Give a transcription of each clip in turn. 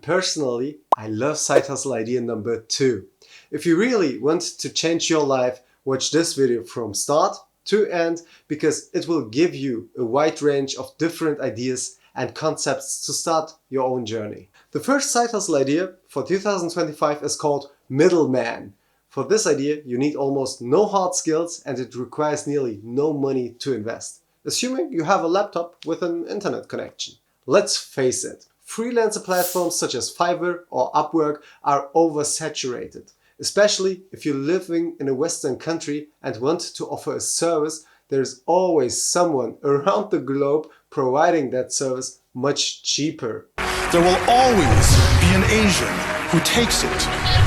And personally, I love side hustle idea number 2. If you really want to change your life, watch this video from start to end because it will give you a wide range of different ideas and concepts to start your own journey. The first side hustle idea for 2025 is called middleman. For this idea, you need almost no hard skills and it requires nearly no money to invest, assuming you have a laptop with an internet connection. Let's face it, freelancer platforms such as Fiverr or Upwork are oversaturated. Especially if you're living in a Western country and want to offer a service, there's always someone around the globe providing that service much cheaper. There will always be an Asian who takes it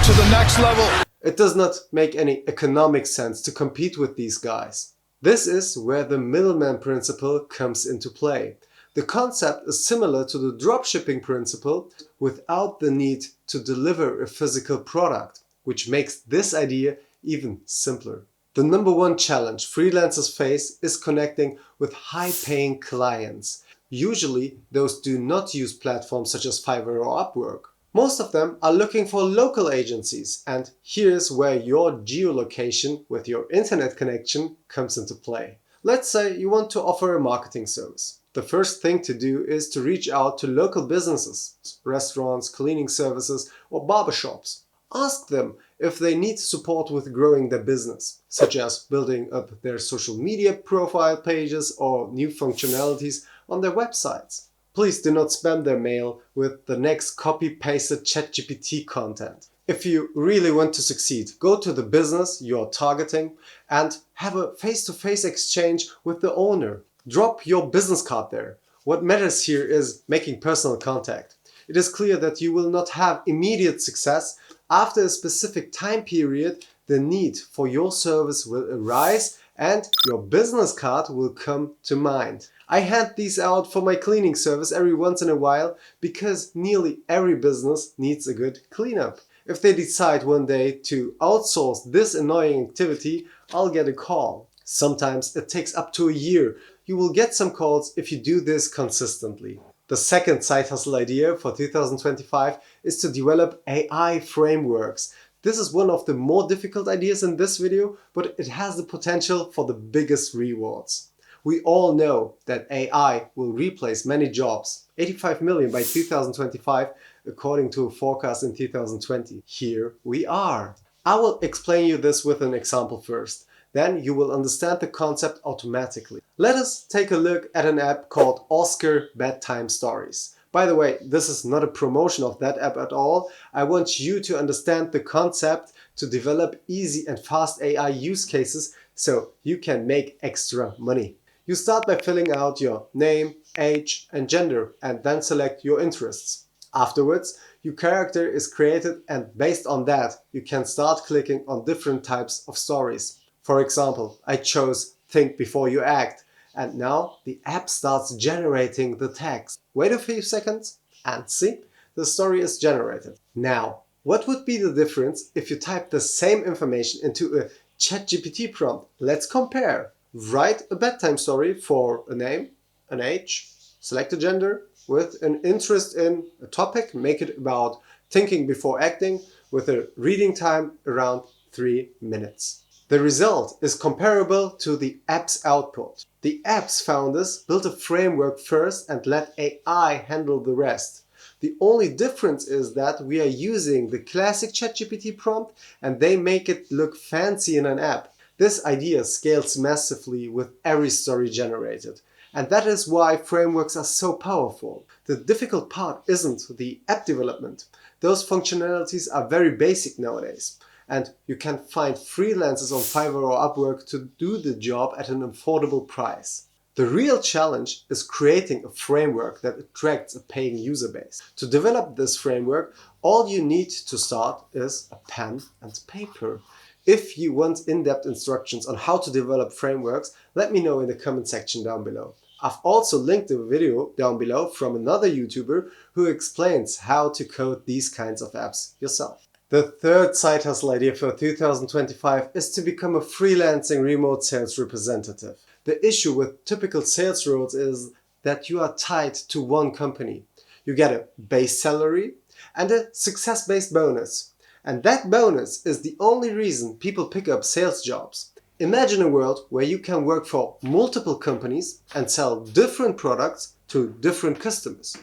to the next level. It does not make any economic sense to compete with these guys. This is where the middleman principle comes into play. The concept is similar to the dropshipping principle without the need to deliver a physical product, which makes this idea even simpler. The number one challenge freelancers face is connecting with high-paying clients. Usually, those do not use platforms such as Fiverr or Upwork. Most of them are looking for local agencies, and here's where your geolocation with your internet connection comes into play. Let's say you want to offer a marketing service. The first thing to do is to reach out to local businesses, restaurants, cleaning services, or barbershops. Ask them if they need support with growing their business, such as building up their social media profile pages or new functionalities on their websites. Please do not spam their mail with the next copy-pasted ChatGPT content. If you really want to succeed, go to the business you're targeting and have a face-to-face exchange with the owner. Drop your business card there. What matters here is making personal contact. It is clear that you will not have immediate success. After a specific time period, the need for your service will arise and your business card will come to mind. I hand these out for my cleaning service every once in a while because nearly every business needs a good cleanup. If they decide one day to outsource this annoying activity, I'll get a call. Sometimes it takes up to a year. You will get some calls if you do this consistently. The second side hustle idea for 2025 is to develop AI frameworks. This is one of the more difficult ideas in this video, but it has the potential for the biggest rewards. We all know that AI will replace many jobs, 85 million by 2025, according to a forecast in 2020. Here we are. I will explain you this with an example first. Then you will understand the concept automatically. Let us take a look at an app called Oscar Bedtime Stories. By the way, this is not a promotion of that app at all. I want you to understand the concept to develop easy and fast AI use cases so you can make extra money. You start by filling out your name, age, and gender, and then select your interests. Afterwards, your character is created, and based on that, you can start clicking on different types of stories. For example, I chose Think Before You Act, and now the app starts generating the text. Wait a few seconds and see, the story is generated. Now, what would be the difference if you type the same information into a ChatGPT prompt? Let's compare. Write a bedtime story for a name, an age, select a gender with an interest in a topic, make it about thinking before acting with a reading time around 3 minutes. The result is comparable to the app's output. The app's founders built a framework first and let AI handle the rest. The only difference is that we are using the classic ChatGPT prompt and they make it look fancy in an app. This idea scales massively with every story generated. And that is why frameworks are so powerful. The difficult part isn't the app development. Those functionalities are very basic nowadays. And you can find freelancers on Fiverr or Upwork to do the job at an affordable price. The real challenge is creating a framework that attracts a paying user base. To develop this framework, all you need to start is a pen and paper. If you want in-depth instructions on how to develop frameworks, let me know in the comment section down below. I've also linked a video down below from another YouTuber who explains how to code these kinds of apps yourself. The third side hustle idea for 2025 is to become a freelancing remote sales representative. The issue with typical sales roles is that you are tied to one company. You get a base salary and a success-based bonus. And that bonus is the only reason people pick up sales jobs. Imagine a world where you can work for multiple companies and sell different products to different customers.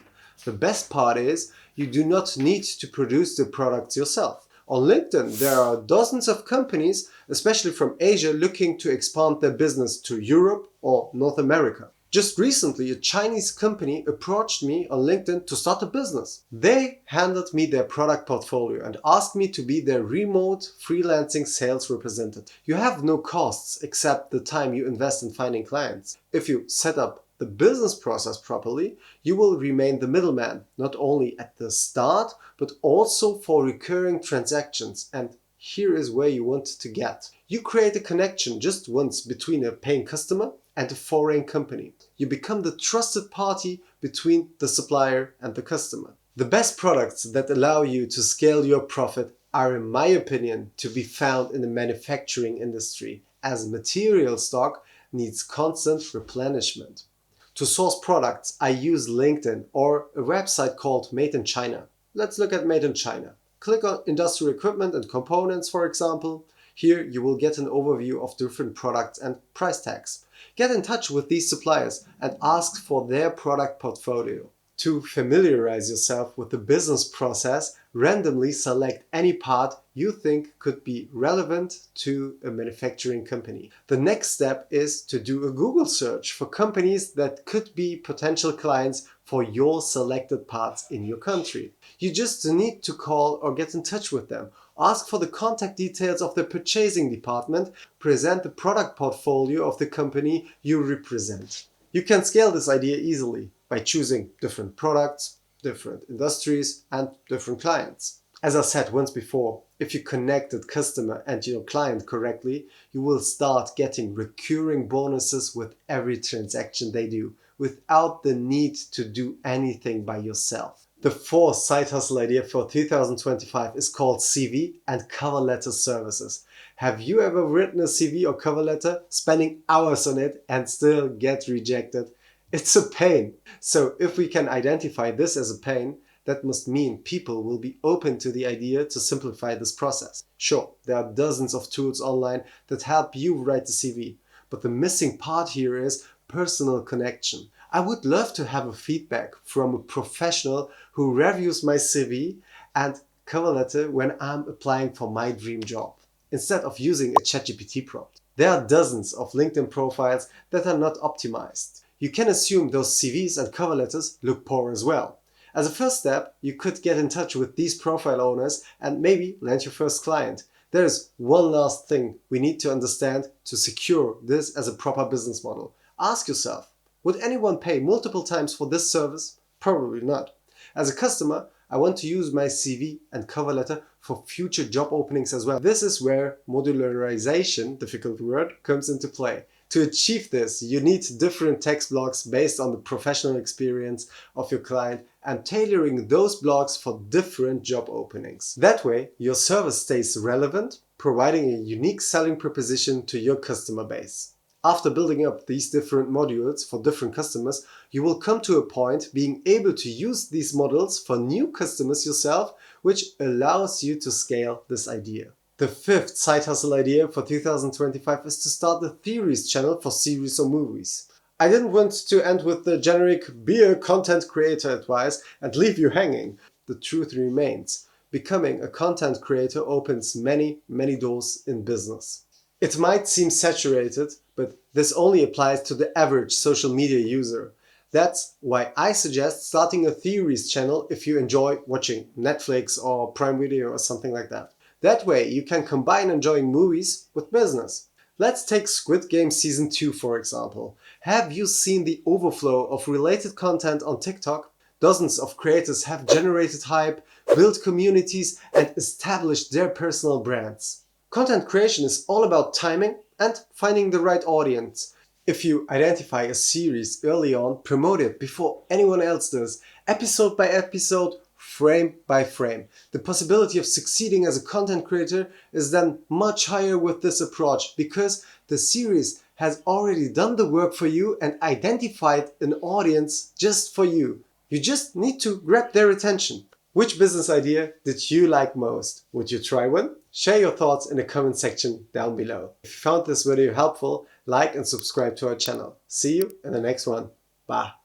The best part is you do not need to produce the products yourself. On LinkedIn, there are dozens of companies, especially from Asia, looking to expand their business to Europe or North America. Just recently, a Chinese company approached me on LinkedIn to start a business. They handed me their product portfolio and asked me to be their remote freelancing sales representative. You have no costs except the time you invest in finding clients. If you set up the business process properly, you will remain the middleman, not only at the start, but also for recurring transactions. And here is where you want to get. You create a connection just once between a paying customer and a foreign company. You become the trusted party between the supplier and the customer. The best products that allow you to scale your profit are, in my opinion, to be found in the manufacturing industry, as material stock needs constant replenishment. To source products, I use LinkedIn or a website called Made in China. Let's look at Made in China. Click on industrial equipment and components, for example. Here you will get an overview of different products and price tags. Get in touch with these suppliers and ask for their product portfolio. To familiarize yourself with the business process, randomly select any part you think could be relevant to a manufacturing company. The next step is to do a Google search for companies that could be potential clients for your selected parts in your country. You just need to call or get in touch with them. Ask for the contact details of the purchasing department, present the product portfolio of the company you represent. You can scale this idea easily by choosing different products, different industries, and different clients. As I said once before, if you connect the customer and your client correctly, you will start getting recurring bonuses with every transaction they do, without the need to do anything by yourself. The fourth side hustle idea for 2025 is called CV and cover letter services. Have you ever written a CV or cover letter, spending hours on it and still get rejected? It's a pain. So if we can identify this as a pain, that must mean people will be open to the idea to simplify this process. Sure, there are dozens of tools online that help you write the CV, but the missing part here is personal connection. I would love to have a feedback from a professional who reviews my CV and cover letter when I'm applying for my dream job, instead of using a ChatGPT prompt. There are dozens of LinkedIn profiles that are not optimized. You can assume those CVs and cover letters look poor as well. As a first step, you could get in touch with these profile owners and maybe land your first client. There is one last thing we need to understand to secure this as a proper business model. Ask yourself, would anyone pay multiple times for this service? Probably not. As a customer, I want to use my CV and cover letter for future job openings as well. This is where modularization, difficult word, comes into play. To achieve this, you need different text blocks based on the professional experience of your client and tailoring those blocks for different job openings. That way, your service stays relevant, providing a unique selling proposition to your customer base. After building up these different modules for different customers, you will come to a point being able to use these models for new customers yourself, which allows you to scale this idea. The fifth side hustle idea for 2025 is to start a theories channel for series or movies. I didn't want to end with the generic be a content creator advice and leave you hanging. The truth remains, becoming a content creator opens many doors in business. It might seem saturated, but this only applies to the average social media user. That's why I suggest starting a theories channel if you enjoy watching Netflix or Prime Video or something like that. That way you can combine enjoying movies with business. Let's take Squid Game Season 2 for example. Have you seen the overflow of related content on TikTok? Dozens of creators have generated hype, built communities, and established their personal brands. Content creation is all about timing and finding the right audience. If you identify a series early on, promote it before anyone else does, episode by episode, frame by frame. The possibility of succeeding as a content creator is then much higher with this approach because the series has already done the work for you and identified an audience just for you. You just need to grab their attention. Which business idea did you like most? Would you try one? Share your thoughts in the comment section down below. If you found this video helpful, like and subscribe to our channel. See you in the next one. Bye.